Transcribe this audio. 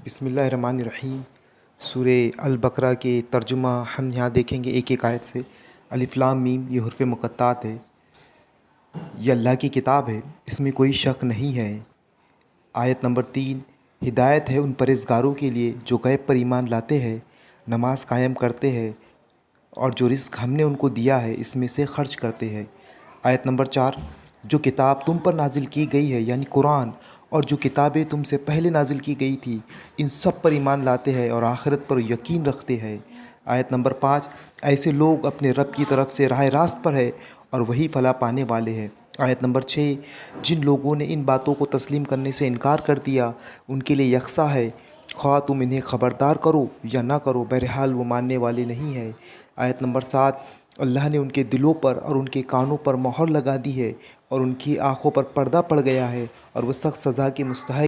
बिस्मिल्लाहिर्रहमानिर्रहीम। सूरे अल बकरा के तर्जुमा हम यहाँ देखेंगे एक एक आयत से। अलिफ लाम मीम, ये हुर्फ़ मुक़त्तात है। ये अल्लाह की किताब है, इसमें कोई शक नहीं है। आयत नंबर 3, हिदायत है उन परहेज़गारों के लिए जो गैब पर ईमान लाते हैं, नमाज कायम करते हैं और जो रिज़्क़ हमने उनको दिया है इसमें से खर्च करते हैं। आयत नंबर 4, जो किताब तुम पर नाजिल की गई है यानी कुरान और जो किताबें तुमसे पहले नाजिल की गई थी, इन सब पर ईमान लाते हैं और आखिरत पर यकीन रखते हैं। आयत नंबर 5, ऐसे लोग अपने रब की तरफ से राह रास्त पर है और वही फलाह पाने वाले हैं। आयत नंबर 6, जिन लोगों ने इन बातों को तस्लीम करने से इनकार कर दिया, उनके लिए यकसा है, ख्वाह तुम इन्हें ख़बरदार करो या ना करो, बहरहाल वो मानने वाले नहीं है। आयत नंबर 7, अल्लाह ने उनके दिलों पर और उनके कानों पर मोहर लगा दी है और उनकी आँखों पर पर्दा पड़ गया है और वो सख्त सज़ा के मुस्तहिक़